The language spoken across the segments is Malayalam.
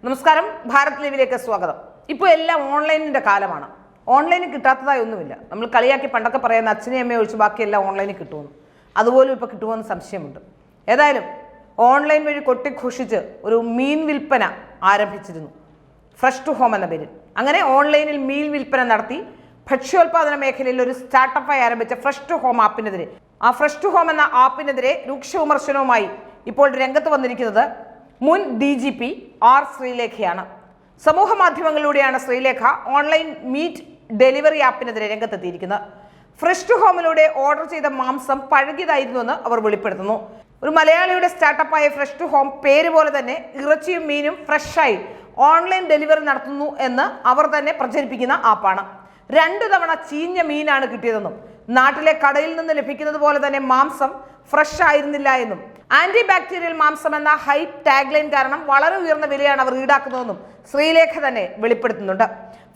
നമസ്കാരം, ഭാരത് ലൈവിലേക്ക് സ്വാഗതം. ഇപ്പോൾ എല്ലാം ഓൺലൈനിൻ്റെ കാലമാണ്. ഓൺലൈനിൽ കിട്ടാത്തതായി ഒന്നുമില്ല. നമ്മൾ കളിയാക്കി പണ്ടൊക്കെ പറയുന്ന അച്ഛനെയും അമ്മയും ഒഴിച്ച് ബാക്കിയെല്ലാം ഓൺലൈനിൽ കിട്ടുമെന്ന്. അതുപോലും ഇപ്പോൾ കിട്ടുമെന്ന് സംശയമുണ്ട്. ഏതായാലും ഓൺലൈൻ വഴി കൊട്ടിഘോഷിച്ച് ഒരു മീൻ വിൽപ്പന ആരംഭിച്ചിരുന്നു, ഫ്രഷ് ടു ഹോം എന്ന പേരിൽ. അങ്ങനെ ഓൺലൈനിൽ മീൻ വിൽപ്പന നടത്തി ഭക്ഷ്യോൽപാദന മേഖലയിൽ ഒരു സ്റ്റാർട്ടപ്പായി ആരംഭിച്ച ഫ്രഷ് ടു ഹോം ആപ്പിനെതിരെ, ആ ഫ്രഷ് ടു ഹോം എന്ന ആപ്പിനെതിരെ രൂക്ഷ വിമർശനവുമായി ഇപ്പോൾ രംഗത്ത് വന്നിരിക്കുന്നത് മുൻ DGP R ശ്രീലേഖയാണ്. സമൂഹ മാധ്യമങ്ങളിലൂടെയാണ് ശ്രീലേഖ ഓൺലൈൻ മീറ്റ് ഡെലിവറി ആപ്പിനെതിരെ രംഗത്തെത്തിയിരിക്കുന്നത്. ഫ്രഷ് ടു ഹോമിലൂടെ ഓർഡർ ചെയ്ത മാംസം പഴകിയതായിരുന്നുവെന്ന് അവർ വെളിപ്പെടുത്തുന്നു. ഒരു മലയാളിയുടെ സ്റ്റാർട്ടപ്പായ ഫ്രഷ് ടു ഹോം പേര് പോലെ തന്നെ ഇറച്ചിയും മീനും ഫ്രഷായി ഓൺലൈൻ ഡെലിവറി നടത്തുന്നു എന്ന് അവർ തന്നെ പ്രചരിപ്പിക്കുന്ന ആപ്പാണ്. 2 തവണ ചീഞ്ഞ മീനാണ് കിട്ടിയതെന്നും നാട്ടിലെ കടയിൽ നിന്ന് ലഭിക്കുന്നത് പോലെ തന്നെ മാംസം ഫ്രഷ് ആയിരുന്നില്ല എന്നും ആന്റി ബാക്ടീരിയൽ മാംസം എന്ന ഹൈപ്പ് ടാഗ്ലൈൻ കാരണം വളരെ ഉയർന്ന വിലയാണ് അവർ ഈടാക്കുന്നതെന്നും ശ്രീലേഖ തന്നെ വെളിപ്പെടുത്തുന്നുണ്ട്.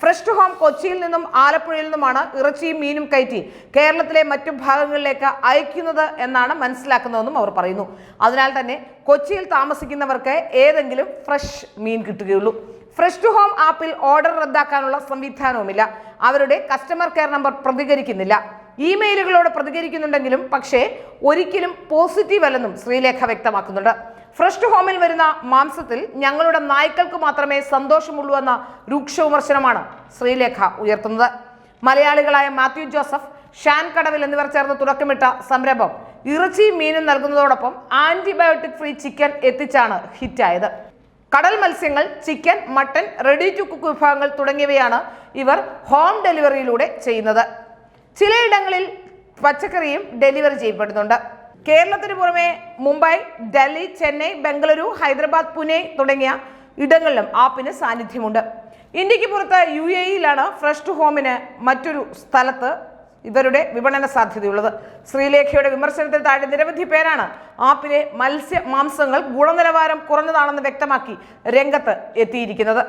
ഫ്രഷ് ടു ഹോം കൊച്ചിയിൽ നിന്നും ആലപ്പുഴയിൽ നിന്നുമാണ് ഇറച്ചിയും മീനും കയറ്റി കേരളത്തിലെ മറ്റു ഭാഗങ്ങളിലേക്ക് അയക്കുന്നത് എന്നാണ് മനസ്സിലാക്കുന്നതെന്നും അവർ പറയുന്നു. അതിനാൽ തന്നെ കൊച്ചിയിൽ താമസിക്കുന്നവർക്ക് ഏതെങ്കിലും ഫ്രഷ് മീൻ കിട്ടുകയുള്ളൂ. ഫ്രഷ് ടു ഹോം ആപ്പിൽ ഓർഡർ റദ്ദാക്കാനുള്ള സംവിധാനവുമില്ല. അവരുടെ കസ്റ്റമർ കെയർ നമ്പർ പ്രതികരിക്കുന്നില്ല. ഇമെയിലുകളോട് പ്രതികരിക്കുന്നുണ്ടെങ്കിലും പക്ഷേ ഒരിക്കലും പോസിറ്റീവ് അല്ലെന്നും ശ്രീലേഖ വ്യക്തമാക്കുന്നുണ്ട്. ഫ്രഷ് ടു ഹോമിൽ വരുന്ന മാംസത്തിൽ ഞങ്ങളുടെ നായ്ക്കൾക്ക് മാത്രമേ സന്തോഷമുള്ളൂ എന്ന രൂക്ഷ വിമർശനമാണ് ശ്രീലേഖ ഉയർത്തുന്നത്. മലയാളികളായ മാത്യു ജോസഫ്, ഷാൻ കടവിൽ എന്നിവർ ചേർന്ന് തുടക്കമിട്ട സംരംഭം ഇറച്ചിയും മീനും നൽകുന്നതോടൊപ്പം ആന്റിബയോട്ടിക് ഫ്രീ ചിക്കൻ എത്തിച്ചാണ് ഹിറ്റായത്. കടൽ മത്സ്യങ്ങൾ, chicken, mutton, ready to cook വിഭവങ്ങൾ തുടങ്ങിയവയാണ് ഇവർ ഹോം ഡെലിവറിയിലൂടെ ചെയ്യുന്നത്. ചിലയിടങ്ങളിൽ പച്ചക്കറിയും ഡെലിവറി ചെയ്യപ്പെടുന്നുണ്ട്. കേരളത്തിന് പുറമെ മുംബൈ, ഡൽഹി, ചെന്നൈ, ബംഗളൂരു, ഹൈദരാബാദ്, പുനെ തുടങ്ങിയ ഇടങ്ങളിലും ആപ്പിന് സാന്നിധ്യമുണ്ട്. ഇന്ത്യക്ക് പുറത്ത് UAE-യിലാണ് ഫ്രഷ് ടു ഹോമിന് മറ്റൊരു സ്ഥലത്ത് ഇവരുടെ വിപണന സാധ്യതയുള്ളത്. ശ്രീലേഖയുടെ വിമർശനത്തിൽ താഴെ നിരവധി പേരാണ് ആപ്പിലെ മാംസങ്ങൾ ഗുണനിലവാരം കുറഞ്ഞതാണെന്ന് വ്യക്തമാക്കി രംഗത്ത് എത്തിയിരിക്കുന്നത്.